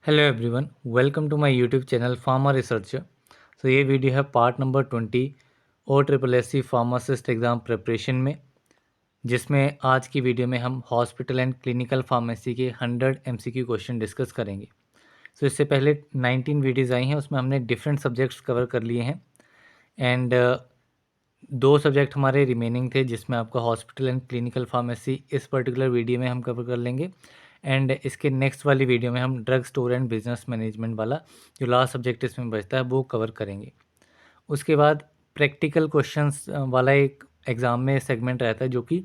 Hello everyone, welcome to my YouTube channel pharma researcher. ये video है part number 20 O triple S C pharmacist exam preparation में, जिसमें आज की video में हम हॉस्पिटल एंड क्लिनिकल फार्मेसी के 100 एमसीक्यू क्वेश्चन डिस्कस करेंगे। इससे पहले 19 वीडियोज़ आई हैं, उसमें हमने डिफरेंट सब्जेक्ट्स कवर कर लिए हैं एंड दो सब्जेक्ट हमारे रिमेनिंग थे, जिसमें आपका हॉस्पिटल एंड क्लिनिकल फार्मेसी इस पर्टिकुलर वीडियो में हम कवर कर लेंगे एंड इसके नेक्स्ट वाली वीडियो में हम drug store and business management वाला जो लास्ट सब्जेक्ट इसमें बचता है वो कवर करेंगे। उसके बाद प्रैक्टिकल क्वेश्चंस वाला एक एग्ज़ाम में सेगमेंट रहता है जो कि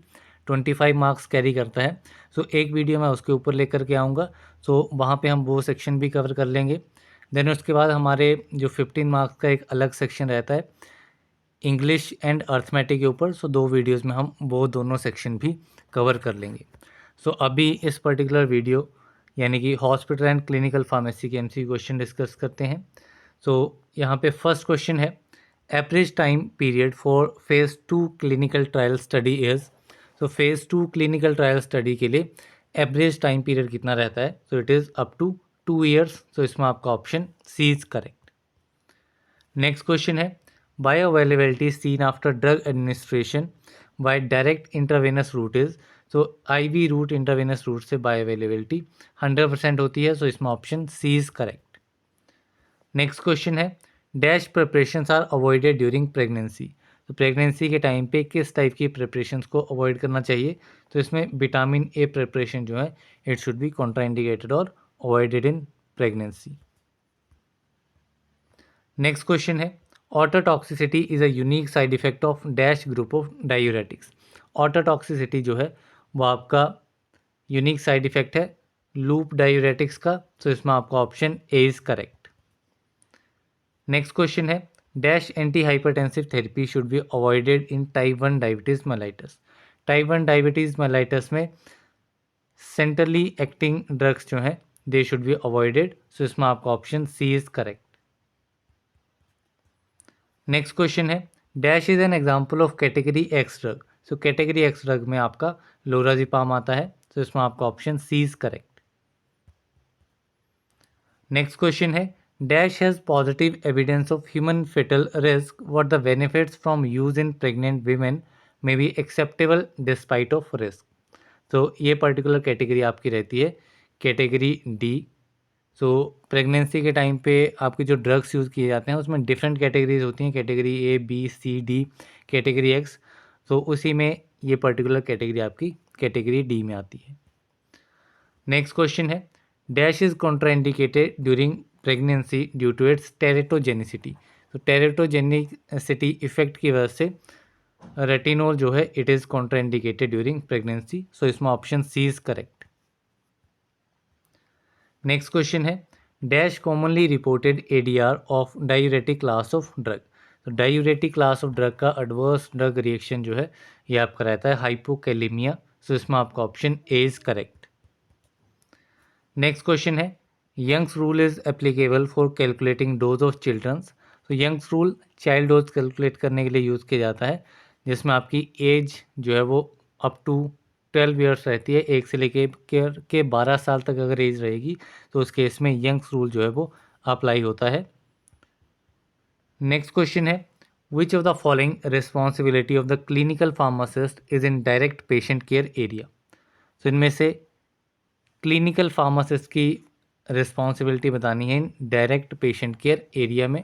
25 मार्क्स कैरी करता है। एक वीडियो मैं उसके ऊपर लेकर के आऊँगा। वहाँ पे हम वो सेक्शन भी कवर कर लेंगे। देन उसके बाद हमारे जो 15 मार्क्स का एक अलग सेक्शन रहता है इंग्लिश एंड अर्थमेटिक के ऊपर। दो वीडियोज़ में हम वो दोनों सेक्शन भी कवर कर लेंगे। अभी इस पर्टिकुलर वीडियो यानी कि हॉस्पिटल एंड क्लिनिकल फार्मेसी के एमसी क्वेश्चन डिस्कस करते हैं। यहाँ पे फर्स्ट क्वेश्चन है, average time period for phase 2 clinical trial study is. Phase 2 clinical trial study के लिए एवरेज टाइम पीरियड कितना रहता है? It is up to 2 years. इसमें आपका option C is correct. Next question है, bioavailability seen after drug administration by direct intravenous route is. IV route intravenous route से bioavailability 100% होती है। इसमें option C is correct. Next question है, dash preparations are avoided during pregnancy. Pregnancy के time पे किस type की प्रिपरेशंस को अवॉइड करना चाहिए? इसमें विटामिन ए प्रिपरेशन जो है इट शुड बी कॉन्ट्राइंडिकेटेड और avoided in pregnancy. Next question है, ototoxicity is a unique side effect of dash group of diuretics. Ototoxicity जो है वो आपका यूनिक साइड इफेक्ट है लूप डायूरेटिक्स का। इसमें आपका option A is correct. Next question है, dash anti hypertensive therapy should be avoided in type 1 diabetes mellitus. Type 1 diabetes mellitus में सेंट्रली एक्टिंग ड्रग्स जो हैं दे शुड बी अवॉइडेड। इसमें आपका option C is correct. Next question है, dash is an example of category X drug. Category X drug में आपका lorazepam आता है। इसमें आपका option C is correct. Next question है, dash has positive evidence of human fetal risk what the benefits from use in pregnant women may be acceptable despite of risk. ये particular category आपकी रहती है category D. Pregnancy के time पे आपके जो drugs use किए जाते हैं उसमें डिफरेंट कैटेगरीज होती हैं, category A B C D category X. उसी में ये पर्टिकुलर कैटेगरी आपकी कैटेगरी डी में आती है। नेक्स्ट क्वेश्चन है, dash is contraindicated during pregnancy due to its teratogenicity. Teratogenicity effect की वजह से रेटिनोल जो है it is contraindicated during pregnancy. इसमें option C is correct. Next question है, dash commonly reported ADR of diuretic class of drug. Diuretic class of drug का adverse drug reaction जो है ये आपका रहता है हाइपोकैलेमिया। इसमें आपका option A is correct. Next question है, Young's rule is applicable for calculating dose of children's. Young's rule child dose calculate करने के लिए यूज़ किया जाता है, जिसमें आपकी एज जो है वो अप टू 12 ईयर्स रहती है। 1 से लेके के 12 साल तक अगर एज रहेगी उस केस में यंग्स रूल जो है वो अप्लाई होता है। नेक्स्ट क्वेश्चन है, which of the following responsibility of the clinical pharmacist is in direct patient care area. इनमें से क्लिनिकल फार्मासिस्ट की रिस्पॉन्सिबिलिटी बतानी है in direct patient care area में।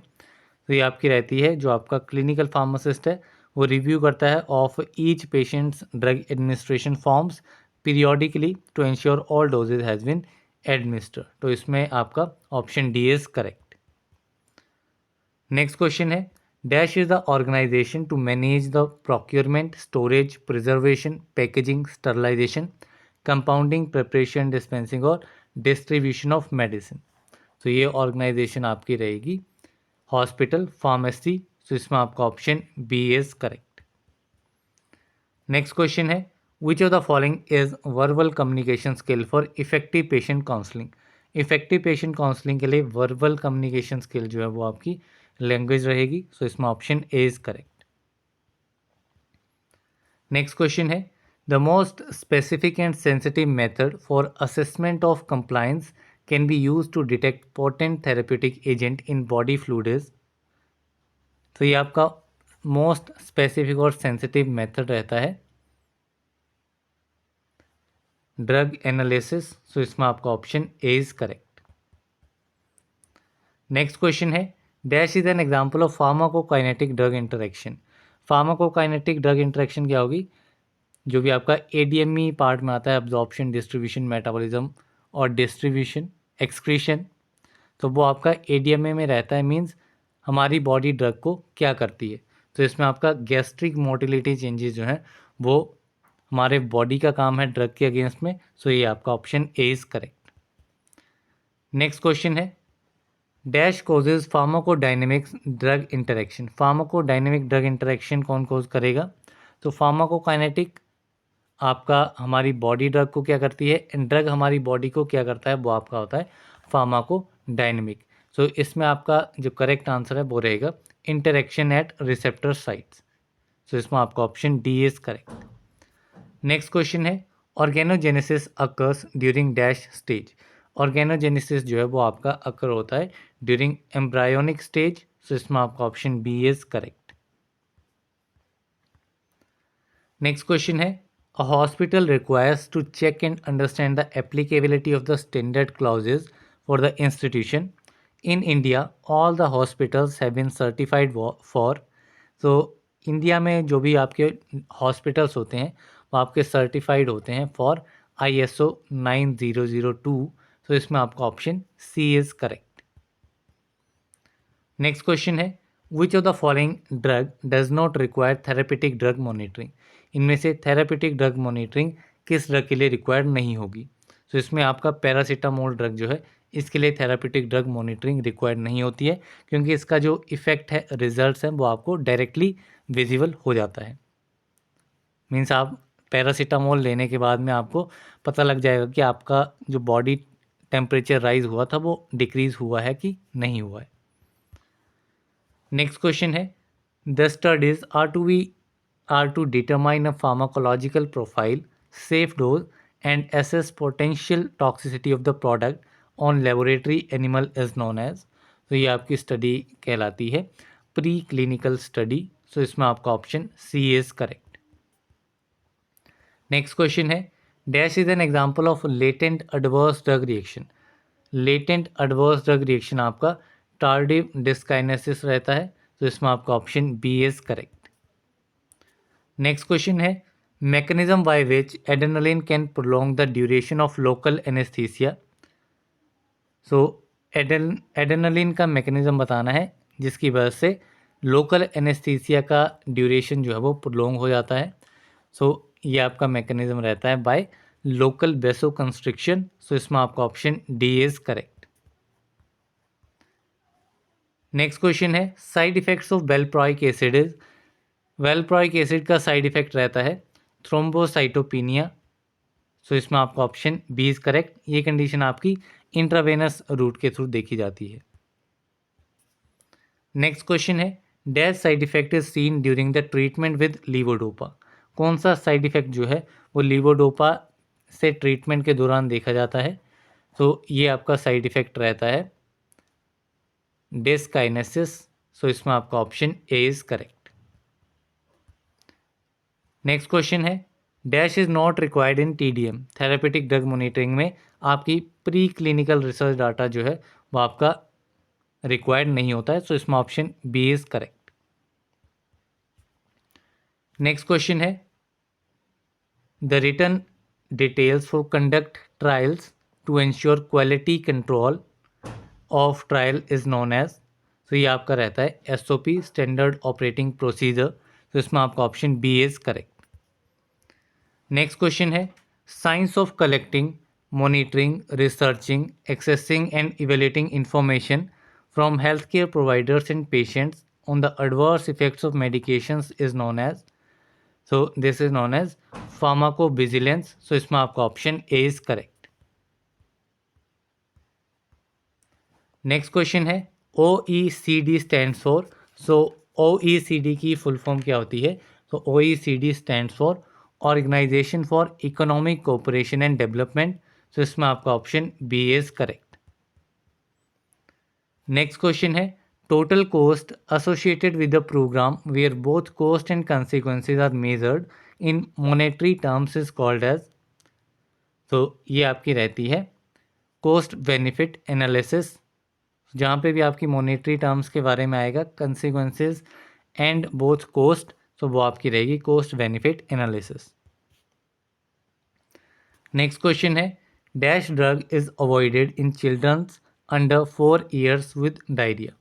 ये आपकी रहती है, जो आपका क्लिनिकल फार्मासिस्ट है वो रिव्यू करता है of each patient's drug administration forms periodically to ensure all doses has been administer. इसमें आपका option D is correct. Next question है, dash is the organisation to manage the procurement storage preservation packaging sterilisation compounding preparation dispensing और distribution of medicine. ये organisation आपकी रहेगी hospital pharmacy. इसमें आपका option B is correct. Next question है, which of the following is verbal communication skill for effective patient counselling. Effective patient counselling के लिए verbal communication skill जो है वो आपकी लैंग्वेज रहेगी। इसमें option A is correct. Next question है, the most specific and sensitive method for assessment of compliance can be use to detect potent therapeutic agent in body fluids. तो ये आपका मोस्ट स्पेसिफिक और सेंसिटिव मेथड रहता है drug analysis. So इसमें आपका option A is correct. Next question है dash is an example of pharmacokinetic drug interaction. Pharmacokinetic drug interaction क्या होगी? जो भी आपका एडीएमई पार्ट में आता है, एब्जॉर्प्शन, डिस्ट्रीब्यूशन, मेटाबॉलिज्म और डिस्ट्रीब्यूशन, एक्सक्रीशन, तो वो आपका एडीएमए में रहता है। मींस हमारी बॉडी ड्रग को क्या करती है। तो इसमें आपका गैस्ट्रिक मोटिलिटी चेंजेस जो है वो हमारे बॉडी का काम है ड्रग के अगेंस्ट में। सो ये आपका option A is correct. Next question है dash causes pharmacodynamics drug interaction. Pharmacodynamic drug interaction कौन कोज करेगा? तो फार्माकोकाइनेटिक आपका हमारी बॉडी ड्रग को क्या करती है, एंड ड्रग हमारी बॉडी को क्या करता है, वो आपका होता है फार्माकोडायनेमिक। सो इसमें आपका जो करेक्ट आंसर है वो रहेगा interaction at receptor sites. So इसमें आपका option D is correct. Next question है organogenesis occurs during dash stage. Organogenesis जो है वो आपका अकर होता है ड्यूरिंग एम्ब्रायोनिक स्टेज। सो इसमें आपका option B is correct. Next question है a hospital requires to check and understand the applicability of the standard clauses for the institution. In India all the hospitals have been certified for. तो India में जो भी आपके hospitals होते हैं वो आपके सर्टिफाइड होते हैं फॉर ISO 9002। तो इसमें आपका option C is correct. Next question है which of the following drug does not require therapeutic drug monitoring. इनमें से थेरेपेटिक ड्रग मॉनिटरिंग किस ड्रग के लिए रिक्वायर्ड नहीं होगी? तो इसमें आपका पैरासीटामोल ड्रग जो है इसके लिए थेरेपेटिक ड्रग मॉनिटरिंग रिक्वायर्ड नहीं होती है, क्योंकि इसका जो इफेक्ट है, रिजल्ट्स हैं, वो आपको डायरेक्टली विजिबल हो जाता है। मीन्स आप पैरासीटामोल लेने के बाद में आपको पता लग जाएगा कि आपका जो बॉडी टेम्परेचर राइज हुआ था वो डिक्रीज हुआ है कि नहीं हुआ है। नेक्स्ट क्वेश्चन है the studies are to determine a pharmacological profile, safe dose and assess potential toxicity of the product on laboratory animal is known as. तो ये आपकी स्टडी कहलाती है प्री क्लिनिकल स्टडी। सो इसमें आपका option C is correct. Next question है dash is an example of latent adverse drug reaction. Latent adverse drug reaction आपका tardive dyskinesia रहता है। तो इसमें आपका option B is correct. Next question है mechanism by which adrenaline can prolong the duration of local anaesthesia. So adrenaline का mechanism बताना है जिसकी वजह से लोकल एनेस्थीसिया का ड्यूरेशन जो है वो प्रोलॉन्ग हो जाता है। सो ये आपका मैकेनिज्म रहता है by local vasoconstriction. So इसमें आपका option D is correct. Next question है side effects of valproic acid is. Valproic acid का साइड इफेक्ट रहता है थ्रोम्बोसाइटोपिनिया। सो इसमें आपका ऑप्शन बी इज करेक्ट। ये कंडीशन आपकी इंट्रावेनस रूट के थ्रू देखी जाती है। नेक्स्ट क्वेश्चन है dash side effect is seen during the treatment with levodopa. कौन सा साइड इफेक्ट जो है वो लीवोडोपा से ट्रीटमेंट के दौरान देखा जाता है? तो ये आपका साइड इफेक्ट रहता है डिस्काइनेसिस। सो इसमें आपका option A is correct. Next question है dash is not required in TDM। Therapeutic drug monitoring में आपकी प्री क्लिनिकल रिसर्च डाटा जो है वो आपका रिक्वायर्ड नहीं होता है। सो इसमें option B is correct. Next question है the written details for conduct trials to ensure quality control of trial is known as. तो ये आपका रहता है SOP, स्टैंडर्ड ऑपरेटिंग प्रोसीजर। तो इसमें आपका option B is correct. Next question है science of collecting, monitoring, researching, assessing and evaluating information from health care providers and patients on the adverse effects of medications is known as. So this is known as pharmacovigilance. So इसमें आपका option A is correct. Next question है OECD stands for. So OECD की full form क्या होती है? तो OECD stands for organisation for economic cooperation and development. So इसमें आपका option B is correct. Next question है total cost associated with the programme where both cost and consequences are measured in monetary terms is called as. तो ये आपकी रहती है cost benefit analysis, जहाँ पे भी आपकी मॉनेटरी टर्म्स के बारे में आएगा कंसिक्वेंसेज एंड बोथ कॉस्ट, तो वो आपकी रहेगी cost benefit analysis. Next question है dash drug is avoided in childrens under 4 years with diarrhoea.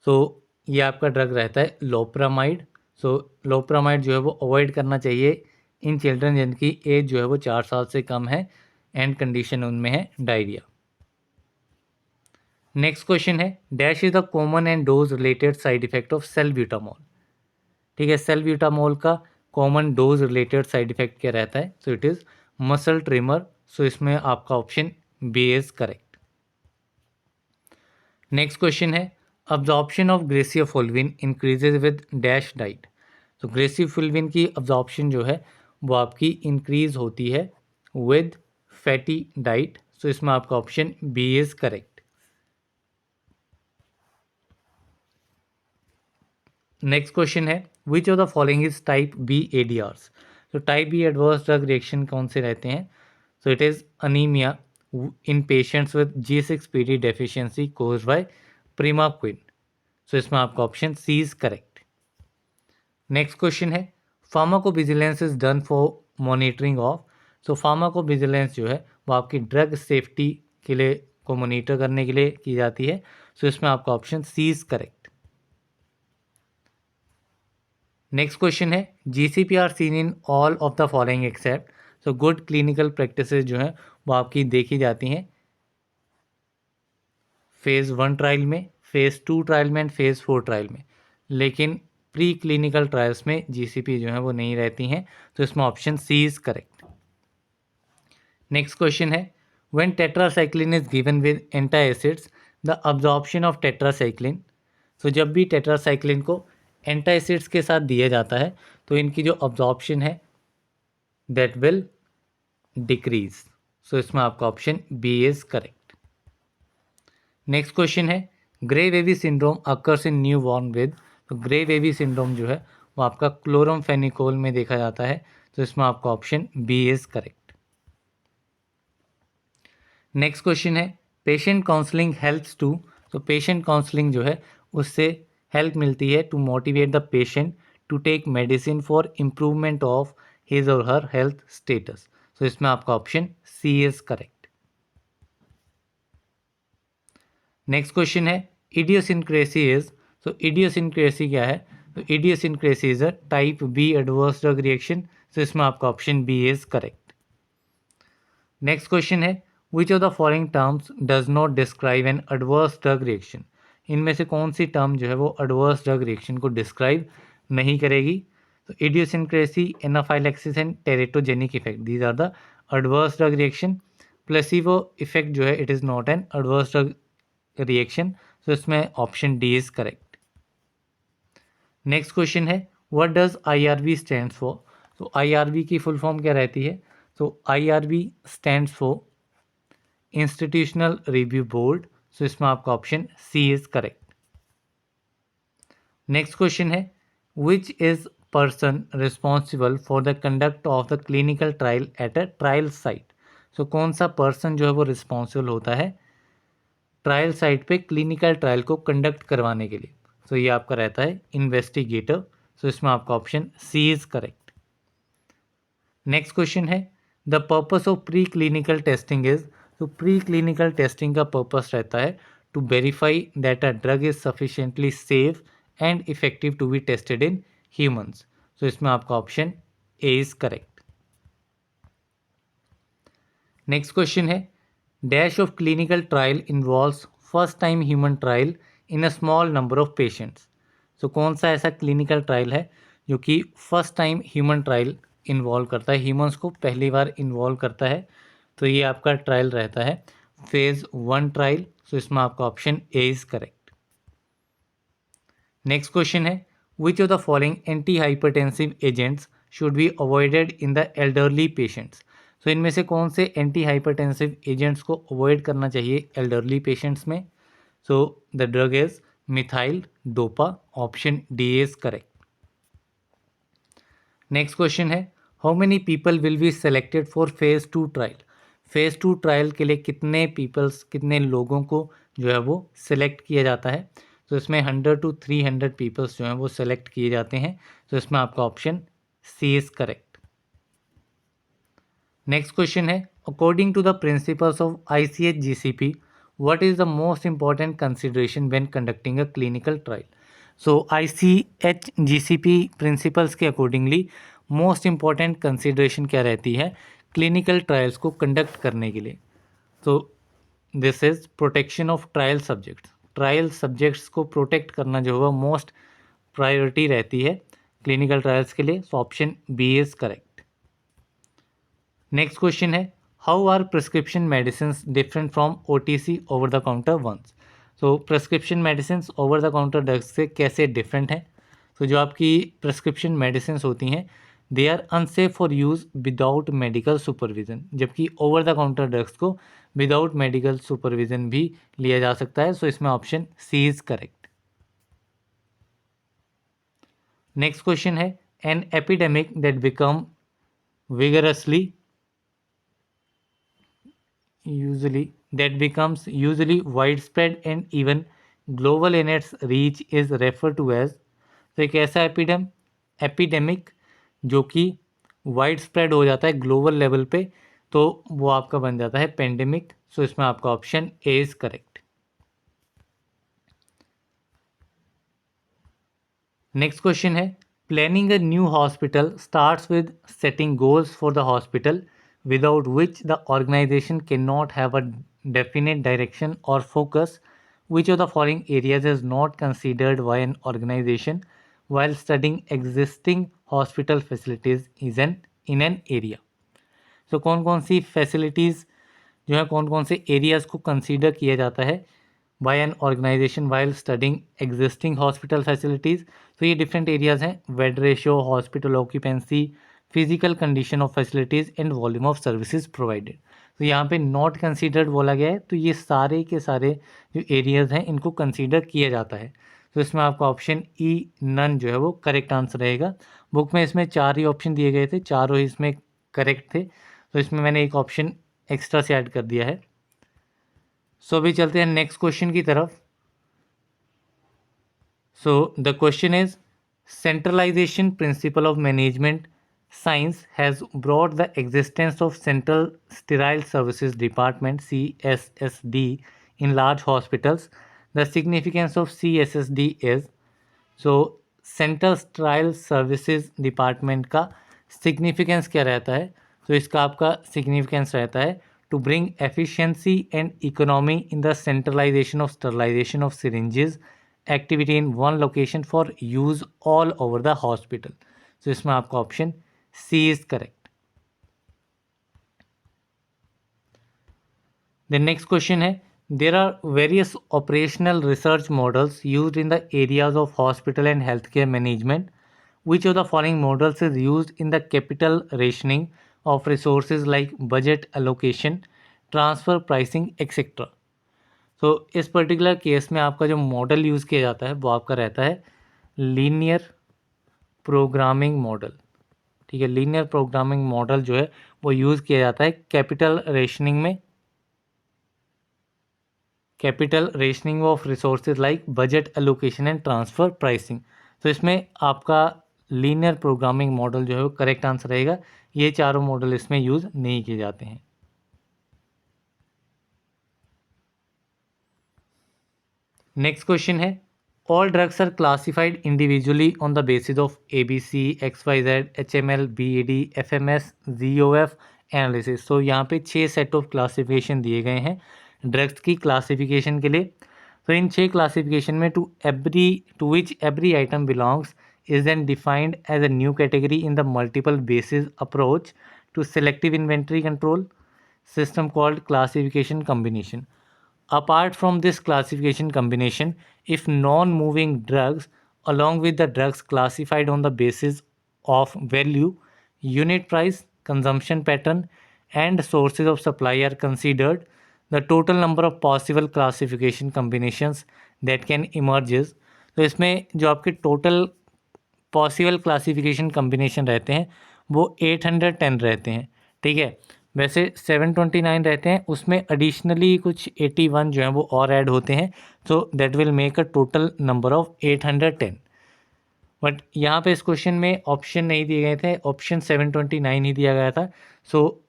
तो ये आपका ड्रग रहता है लोप्रामाइड। सो लोप्रामाइड जो है वो अवॉइड करना चाहिए इन चिल्ड्रन जिनकी एज जो है वो 4 साल से कम है एंड कंडीशन उनमें है डायरिया। नेक्स्ट क्वेश्चन है dash is the common and dose related side effect of salbutamol. ठीक है, सेल्ब्यूटामोल का common dose related side effect क्या रहता है? So it is muscle tremor. So इसमें आपका option B is correct. Next question है absorption of griseofulvin increases with dash diet. तो ग्रेसियोफुल्विन की अब्जॉर्प्शन जो है वो आपकी इंक्रीज होती है विद फैटी डाइट। सो इसमें आपका option B is correct. Next question है which of the following is type B ADRs. तो type B adverse drug reaction कौन से रहते हैं? So it is anaemia in patients with G6PD deficiency caused by primaquine. So इसमें आपका option C is correct. Next question है pharmacovigilance is done for monitoring of. So pharmacovigilance जो है वो आपकी ड्रग सेफ्टी के लिए को मॉनिटर करने के लिए की जाती है। सो इसमें आपका option C is correct. Next question है GCP are seen in all of the following except. So good clinical practices जो हैं वो आपकी देखी जाती हैं फेज़ 1 ट्रायल में, फेज़ 2 ट्रायल में एंड फेज़ 4 ट्रायल में, लेकिन प्री क्लिनिकल ट्रायल्स में जीसीपी जो है वो नहीं रहती हैं। तो इसमें option C is correct. Next question है when tetracycline is given with antacids the absorption of tetracycline. तो जब भी टेट्रासाइक्लिन को एंटासिड्स के साथ दिया जाता है तो इनकी जो अब्जॉर्प्शन है दैट विल डिक्रीज। सो इसमें आपका option B is correct. Next question है grey baby syndrome occurs in newborn with. तो ग्रे बेबी सिंड्रोम जो है वो आपका क्लोरमफेनिकोल में देखा जाता है। तो इसमें आपका option B is correct. Next question है पेशेंट काउंसलिंग हेल्प्स टू। तो पेशेंट काउंसलिंग जो है उससे हेल्प मिलती है to motivate the patient to take medicine for improvement of his और हर हेल्थ स्टेटस। तो इसमें आपका option C is correct. Next question है इडियोसिनक्रेसी इज। तो इडियोसिनक्रेसी क्या है? तो idiosyncrasy is a type B adverse drug reaction. तो इसमें आपका option B is correct. Next question है which of the following terms does not describe an adverse drug reaction. इनमें से कौन सी टर्म जो है वो एडवर्स ड्रग रिएक्शन को डिस्क्राइब नहीं करेगी? तो idiosyncrasy, anaphylaxis and teratogenic effect, these are the adverse drug reaction. Placebo effect जो है it is not an adverse drug reaction. तो इसमें option D is correct. Next question है what does IRB stands for. तो IRB की full form क्या रहती है? तो IRB stands for institutional review board. So इसमें आपका option C is correct. Next question है which is person responsible for the conduct of the clinical trial at a trial site. So कौन सा person जो है वो रिस्पॉन्सिबल होता है ट्रायल साइट पे क्लिनिकल ट्रायल को कंडक्ट करवाने के लिए? तो ये आपका रहता है इन्वेस्टिगेटर। सो इसमें आपका option C is correct. Next question है the purpose of pre clinical testing is. तो प्री क्लिनिकल टेस्टिंग का पर्पस रहता है to verify that a drug is sufficiently safe and effective to be tested in humans. तो इसमें आपका option A is correct. Next question है dash of clinical trial involves first time human trial in a small number of patients. तो कौन सा ऐसा clinical trial है जो कि first time human trial involve करता है, ह्यूमंस को पहली बार इन्वॉल्व करता है? तो ये आपका ट्रायल रहता है फेज़ 1 ट्रायल। सो इसमें आपका option A is correct. Next question है which of the following anti hypertensive agents should be avoided in the elderly patients. तो इनमें से कौन से एंटी हाइपरटेंसिव एजेंट्स को अवॉइड करना चाहिए एल्डरली पेशेंट्स में? So the drug is methyl dopa. Option D is correct. Next question है, how many people will be selected for phase 2 trial. Phase 2 trial के लिए कितने लोगों को जो है वो सिलेक्ट किया जाता है। तो इसमें 100 to 300 पीपल्स जो हैं वो सेलेक्ट किए जाते हैं। तो इसमें आपका option C is correct. Next question है, according to the principles of ICH-GCP what is the most important consideration when conducting a clinical trial. So ICH-GCP principles के अकॉर्डिंगली मोस्ट इंपॉर्टेंट कंसिडरेशन क्या रहती है क्लिनिकल ट्रायल्स को conduct करने के लिए। तो this is protection of trial subjects को प्रोटेक्ट करना जो होगा मोस्ट प्रायोरिटी रहती है क्लिनिकल ट्रायल्स के लिए। So option B is correct. Next question है, how are prescription medicine different from OTC over the counter ones. तो prescription medicine over the counter drugs से कैसे डिफरेंट हैं। तो जो आपकी प्रिस्क्रिप्शन मेडिसिन होती हैं they are unsafe for use without medical supervision, जबकि ओवर द काउंटर ड्रग्स को विदाउट मेडिकल सुपरविज़न भी लिया जा सकता है। सो इसमें option C is correct. Next question है, an epidemic that become vigorously usually widespread and even global in its reach is referred to as। तो एक ऐसा एपिडेमिक जो कि वाइड स्प्रेड हो जाता है ग्लोबल लेवल पे, तो वो आपका बन जाता है पेंडेमिक। सो इसमें आपका option A is correct. Next question है, planning a new hospital starts with setting goals for the hospital without which the organization cannot have a definite direction or focus. Which of the following areas is not considered by an organization while studying existing hospital facilities in an area। तो कौन कौन सी facilities जो है कौन कौन से areas को consider किया जाता है by an organization while studying existing hospital facilities. तो ये डिफरेंट एरियाज़ हैं, bed ratio, hospital occupancy, physical condition of facilities and volume of services provided. तो यहाँ पे नॉट कंसीडर्ड बोला गया है, तो ये सारे के सारे जो एरियाज़ हैं इनको कंसीडर किया जाता है। तो इसमें आपका ऑप्शन ई नन जो है वो करेक्ट आंसर रहेगा। बुक में इसमें 4 ही ऑप्शन दिए गए थे, चारों ही इसमें करेक्ट थे, तो इसमें मैंने एक ऑप्शन एक्स्ट्रा से ऐड कर दिया है। सो अभी चलते हैं नेक्स्ट क्वेश्चन की तरफ। So the question is, centralization principle of management science has brought the existence of central sterile services department CSSD in large hospitals. The significance of CSSD is. So central sterile services department का significance क्या रहता है। तो इसका आपका significance रहता है to bring efficiency and economy in the centralization of sterilization of syringes activity in one location for use all over the hospital। so इसमें आपका option C is correct. The next question है, there are various operational research models used in the areas of hospital and healthcare management. Which of the following models is used in the capital rationing of resources like budget allocation, transfer, pricing etcetera. तो इस particular case में आपका जो model use किया जाता है वो आपका रहता है लीनियर प्रोग्रामिंग मॉडल। ठीक है, लीनियर प्रोग्रामिंग मॉडल जो है वो यूज़ किया जाता है capital rationing of resources like budget allocation and transfer pricing. तो इसमें आपका लीनियर प्रोग्रामिंग मॉडल जो है वो करेक्ट आंसर रहेगा। ये चारों मॉडल इसमें यूज़ नहीं किए जाते हैं। नेक्स्ट क्वेश्चन है, all drugs are classified individually on the basis of ABC, XYZ, HML, BED, FMS, ZOF analysis. तो यहाँ पे 6 सेट ऑफ क्लासिफिकेशन दिए गए हैं ड्रग्स की क्लासिफिकेशन के लिए। तो इन 6 क्लासिफिकेशन में to which every item belongs is then defined as a new category in the multiple basis approach to selective inventory control system called classification combination. Apart from this classification combination, if non-moving drugs along with the drugs classified on the basis of value, unit price, consumption pattern and sources of supply are considered, the total number of possible classification combinations that can emerges. तो इसमें जो आपके total possible classification combination रहते हैं वो 810 रहते हैं, ठीक है। वैसे 729 रहते हैं, उसमें एडिशनली कुछ 81 जो हैं वो और ऐड होते हैं, so that will make a total number of 810। But यहाँ पे इस क्वेश्चन में ऑप्शन नहीं दिए गए थे, ऑप्शन 729 ही दिया गया था। सो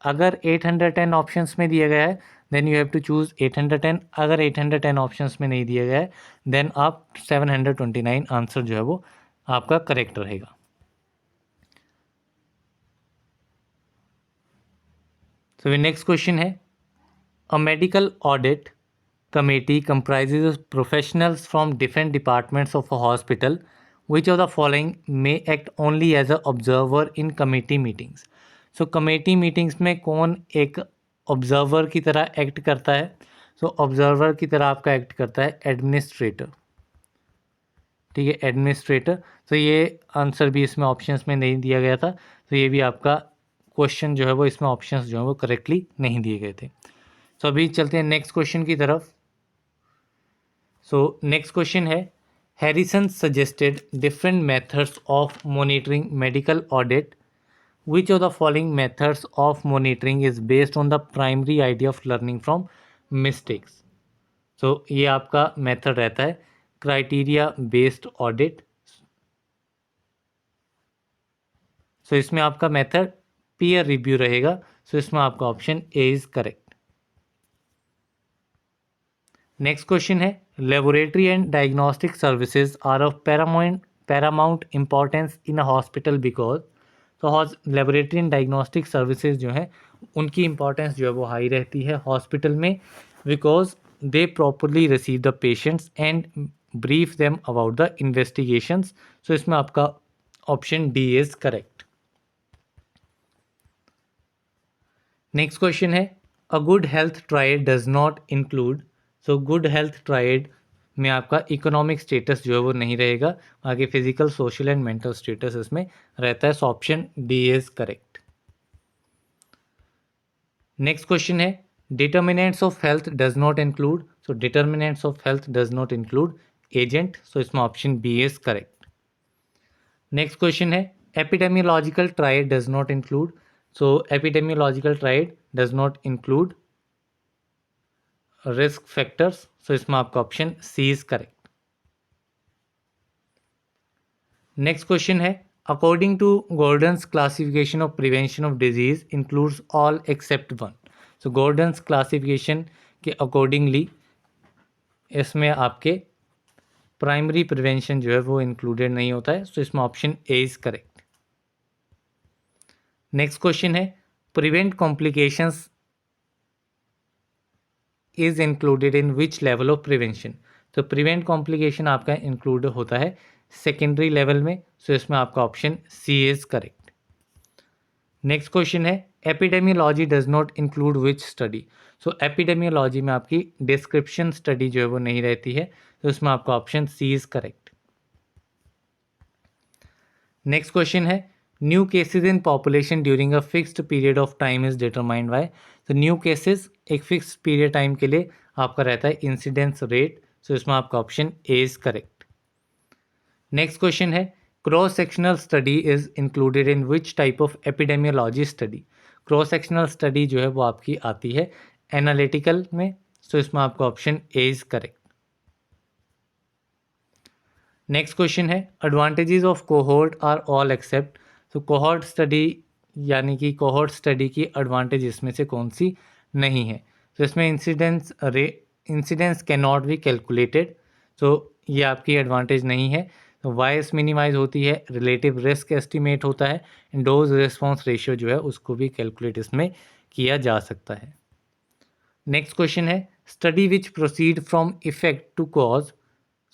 अगर 810 ऑप्शंस में दिया गया है then you have to choose 810। अगर 810 ऑप्शंस में नहीं दिया गया है देन आप 729 आंसर जो है वो आपका करेक्ट रहेगा। तो नेक्स्ट क्वेश्चन है, a medical audit committee comprises professionals from different departments of a hospital. Which of the following may act only as a observer in committee meetings? So committee meetings में कौन एक observer की तरह act करता है? So observer की तरह आपका act करता है administrator, ठीक है, एडमिनिस्ट्रेटर। तो ये आंसर भी इसमें ऑप्शंस में नहीं दिया गया था, तो ये भी आपका क्वेश्चन जो है वो इसमें ऑप्शंस जो है वो करेक्टली नहीं दिए गए थे। तो अभी चलते हैं नेक्स्ट क्वेश्चन की तरफ। सो नेक्स्ट क्वेश्चन है, Harrison suggested different methods of monitoring medical audit. Which of the following methods of monitoring is based on the primary idea of learning from mistakes. So ये आपका method रहता है criteria based audit. सो इसमें आपका method peer review रहेगा। So इसमें आपका option A is correct. Next question है, laboratory and diagnostic services are of paramount importance in a hospital because. तो लेबोरेटरी एंड डायग्नोस्टिक सर्विसेज जो है उनकी इंपॉर्टेंस जो है वो हाई रहती है हॉस्पिटल में, because they properly receive the patients and brief them about the investigations. So इसमें आपका option D is correct. Next question है, a good health triad does not include. So good health triad में आपका economic status जो है वो नहीं रहेगा, आगे physical social and mental status इसमें रहता है। So option D is correct. Next question है, determinants of health does not include. So determinants of health does not include agent. So इसमें option B is correct. Next question है, epidemiological triad does not include. So epidemiological triad does not include risk factors. So इसमें आपका option C is correct. Next question है, according to Gordon's classification of prevention of disease includes all except one. So Gordon's classification के accordingly इसमें आपके primary prevention जो है वो included नहीं होता है। सो इसमें option A is correct. Next question है, prevent complications is included in which level of prevention. तो प्रिवेंट कॉम्प्लिकेशन आपका इंक्लूड होता है सेकेंडरी लेवल में। सो इसमें आपका option C is correct. Next question है, epidemiology does not include which study. So epidemiology में आपकी डिस्क्रिप्शन स्टडी जो है वो नहीं रहती है, तो इसमें आपका option C is correct. Next question है, new cases in population during a fixed period of time is determined by. तो न्यू केसेस एक फिक्स पीरियड टाइम के लिए आपका रहता है इंसिडेंस रेट। सो इसमें आपका option A is correct. Next question है, cross sectional study is included in which type of epidemiology study. Cross sectional study जो है वो आपकी आती है एनालिटिकल में। सो इसमें आपका option A is correct. Next question है, advantages of cohort are all except. तो कोहोर्ट स्टडी यानी कि कोहोर्ट स्टडी की एडवांटेज इसमें से कौन सी नहीं है। तो इसमें incidence can not be calculated. तो ये आपकी एडवांटेज नहीं है। तो वाइस मिनिमाइज होती है, रिलेटिव रिस्क एस्टिमेट होता है, डोज रिस्पॉन्स रेशियो जो है उसको भी कैलकुलेट इसमें किया जा सकता है। नेक्स्ट क्वेश्चन है, study which proceed from effect to cause.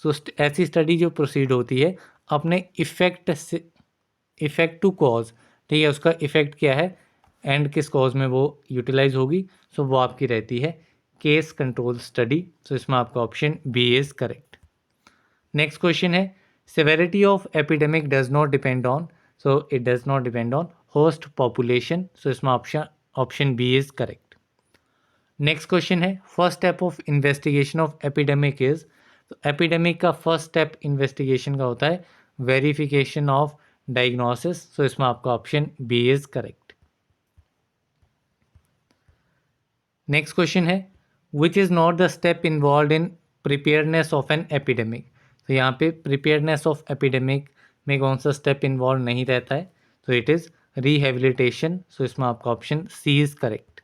So ऐसी स्टडी जो प्रोसीड होती है अपने इफेक्ट से, इफेक्ट टू कॉज, ठीक है, उसका इफेक्ट क्या है एंड किस कॉज में वो यूटिलाइज होगी। सो वो आपकी रहती है केस कंट्रोल स्टडी। सो इसमें आपका option B is correct. Next question है, severity of epidemic does not depend on. So it does not depend on host population. So इसमें option B is correct. Next question है first step of investigation of epidemic is, तो epidemic का first step investigation का होता है verification of diagnosis, तो इसमें आपका option B is correct. Next question है which is not the step involve in preparedness of an epidemic, तो यहाँ पे प्रिपेयरनेस ऑफ एपिडेमिक में कौन सा स्टेप इन्वॉल्व नहीं रहता है, तो इट इज़ रिहेबिलिटेशन, सो इसमें आपका option C is correct.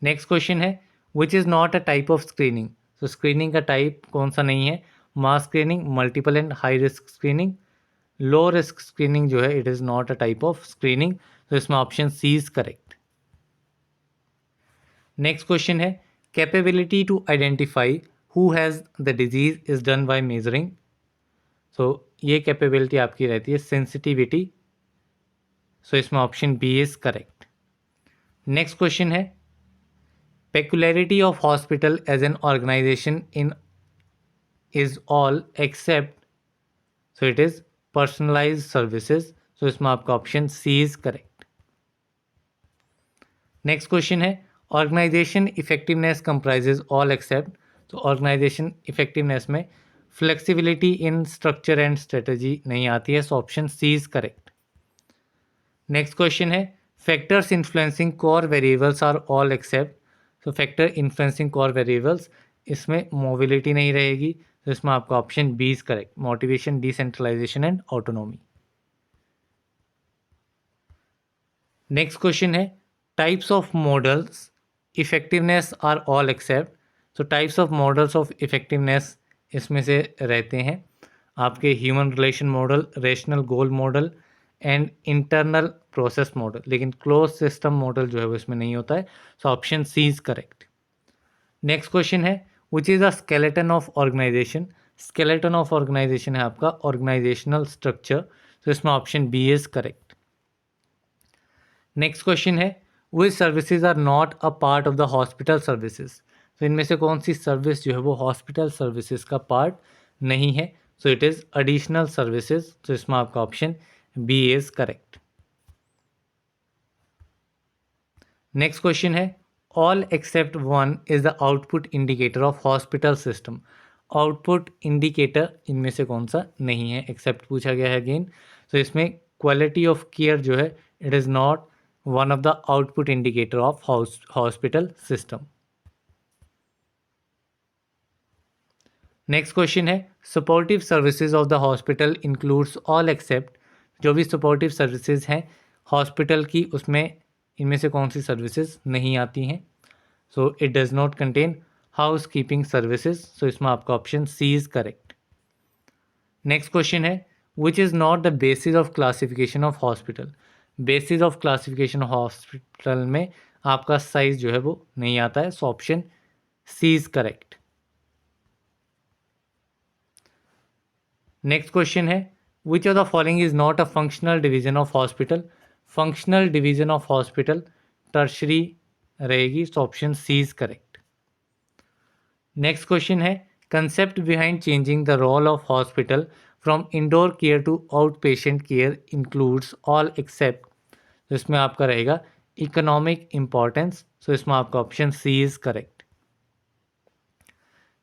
Next question है which is not a type of screening, तो स्क्रीनिंग का टाइप कौन सा नहीं है, mass screening, multiple and high risk screening, low risk screening जो है it is not a type of screening, तो इसमें option C is correct. Next question है capability to identify who has the disease is done by measuring, so ये capability आपकी रहती है sensitivity, so इसमें option B is correct. Next question है peculiarity of hospital as an organization in is all except, so it is personalized services, so इसमें आपका option C is correct. Next question है organisation effectiveness comprises all except, तो organisation effectiveness में flexibility in structure and strategy नहीं आती है, so option C is correct. Next question है factors influencing core variables are all except, तो factor influencing core variables इसमें mobility नहीं रहेगी, तो इसमें आपका option B is correct, motivation, decentralisation and autonomy. Next question है types of models effectiveness are all except, तो types of models of effectiveness इसमें से रहते हैं आपके human relation model, rational goal model and internal process model, लेकिन close system model जो है वो इसमें नहीं होता है, so option C is correct. Next question है which is a skeleton of organisation, skeleton of organisation है आपका ऑर्गेनाइजेशनल स्ट्रक्चर, तो इसमें option B is correct. Next question है which services are not a part of the hospital services, तो इनमें से कौन सी सर्विस जो है वो हॉस्पिटल सर्विसेज का पार्ट नहीं है, so it is additional services, तो इसमें आपका option B is correct. Next question है all except one is the output indicator of hospital system, output indicator इनमें से कौन सा नहीं है, एक्सेप्ट पूछा गया है अगेन, तो इसमें क्वालिटी ऑफ केयर जो है it is not one of the output indicator of hospital system. Next question है supportive services of the hospital includes all except, जो भी सपोर्टिव सर्विसेज हैं हॉस्पिटल की उसमें इनमें से कौन सी सर्विसेज नहीं आती हैं, so it does not contain housekeeping services, so इसमें आपका option C is correct. Next question है which is not the basis of classification of hospital, basis of classification hospital में आपका साइज जो है वो नहीं आता है, so option C is correct. Next question है which of the following is not a functional division of hospital, functional division of hospital tertiary रहेगी, सो option C is correct. Next question है concept behind changing the role of hospital from indoor care to outpatient care includes all except, तो इसमें आपका रहेगा economic importance, so इसमें आपका option C is correct.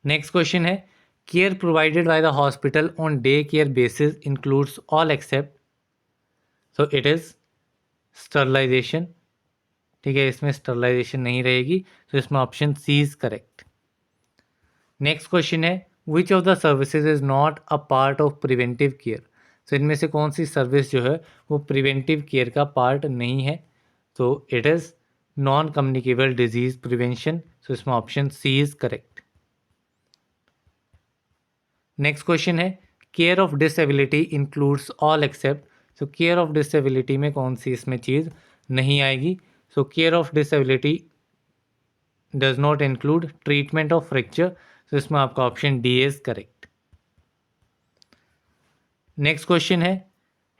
Next question है care provided by the hospital on day care basis includes all except, so it is sterilisation, ठीक है, इसमें स्टरलाइजेशन नहीं रहेगी, तो इसमें option C is correct. Next question है which of the services is not a part of preventive care, तो इनमें से कौन सी सर्विस जो है वो प्रिवेंटिव केयर का पार्ट नहीं है, तो it is non communicable disease prevention, so इसमें option C is correct. Next question है care of disability includes all except, so care of disability में कौन सी इसमें चीज़ नहीं आएगी, so care of disability does not include treatment of fracture, तो इसमें आपका option D is correct. Next question है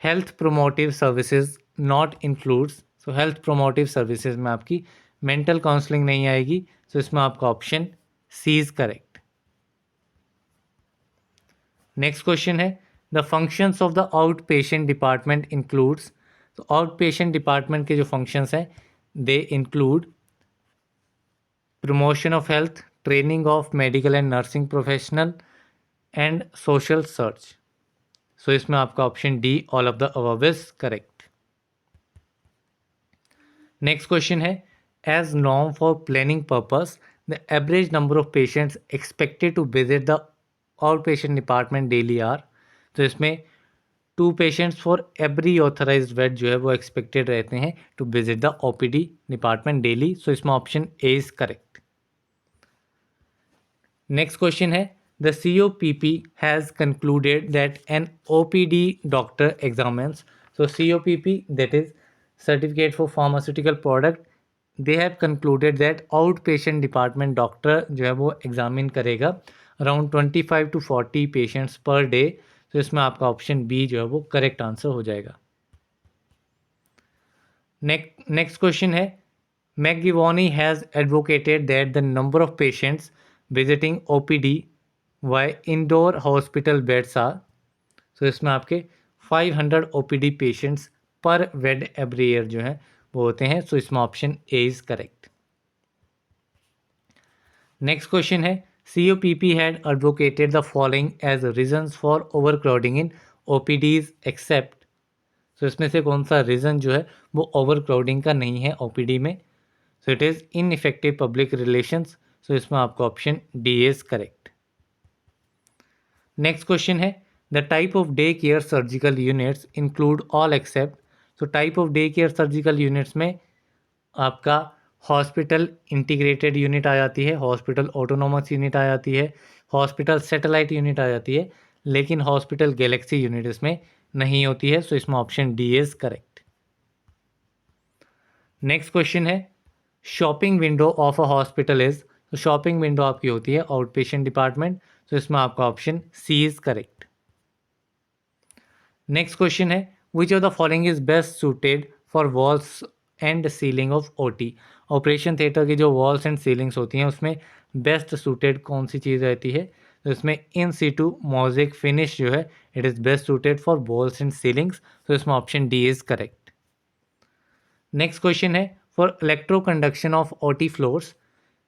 health promotive services not includes, so health promotive services में आपकी मेंटल काउंसलिंग नहीं आएगी, सो इसमें आपका option C is correct. Next question है the functions of the outpatient department includes, तो outpatient department के जो फंक्शंस हैं they include promotion of health, training of medical and nursing professional and social search. So इसमें आपका option D all of the above is correct. Next question है as norm for planning purpose the average number of patients expected to visit the outpatient department daily are. तो इसमें 2 patients for every authorised bed जो है वो expected रहते हैं to visit the OPD department daily. So इसमें option A is correct. Next question है the COPP has concluded that an OPD doctor examines. So COPP that is certificate for pharmaceutical product, they have concluded that out patient department doctor जो है वो examine करेगा around 25 to 40 patients per day. तो इसमें आपका option B जो है वो करेक्ट आंसर हो जाएगा. नेक्स्ट क्वेश्चन है McGivney has advocated that the number of patients visiting OPD by indoor hospital beds are. So इसमें आपके 500 OPD patients per bed every year जो है वो होते हैं. सो इसमें option A is correct. Next question है COPP had advocated the following as reasons for overcrowding in OPDs except. सो इसमें से कौन सा रीज़न जो है वो ओवरक्राउडिंग का नहीं है OPD में. So it is ineffective public relations. So इसमें आपका option D is correct. Next question है the type of day care surgical units include all except. So type of day care surgical units में आपका hospital integrated unit आ जाती है, hospital autonomous unit आ जाती है, hospital satellite unit आ जाती है, लेकिन हॉस्पिटल गैलेक्सी यूनिट इसमें नहीं होती है. सो इसमें option D is correct. Next question है shopping window of a hospital is. तो शॉपिंग विंडो आपकी होती है आउट पेशेंट डिपार्टमेंट. तो इसमें आपका option C is correct. Next question है which of the following is best suited for walls and ceiling of OT. Operation theatre की जो वॉल्स एंड सीलिंग्स होती हैं उसमें बेस्ट सूटेड कौन सी चीज़ रहती है. तो इसमें इन सीटू मोज़ेक फिनिश जो है it is best suited for walls and ceilings. तो इसमें option D is correct. Next question है for electro conduction of OT floors.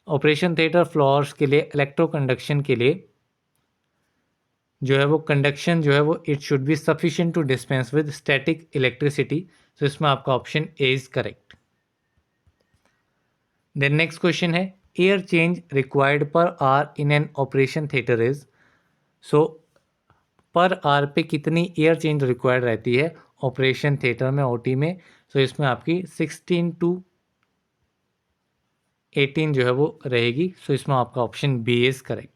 Operation theatre floors के लिए इलेक्ट्रो कंडक्शन के लिए जो है वो कंडक्शन जो है वो it should be sufficient to dispense with static electricity. तो इसमें आपका option A is correct. Then next question है air change required per hour in an operation theatre is. So per hour पे कितनी एयर चेंज रिक्वायर्ड रहती है operation theatre में OT में. सो इसमें आपकी 16 to 18 जो है वो रहेगी. सो इसमें आपका ऑप्शन बी इज करेक्ट.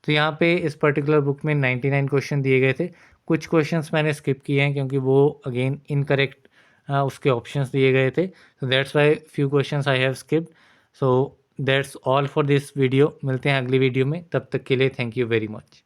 तो यहाँ पे इस पर्टिकुलर बुक में 99 क्वेश्चन दिए गए थे. कुछ क्वेश्चंस मैंने स्किप किए हैं क्योंकि वो अगेन इनकरेक्ट उसके ऑप्शंस दिए गए थे. So that's why few questions I have skipped. So that's all for this video. मिलते हैं अगली वीडियो में, तब तक के लिए थैंक यू वेरी मच.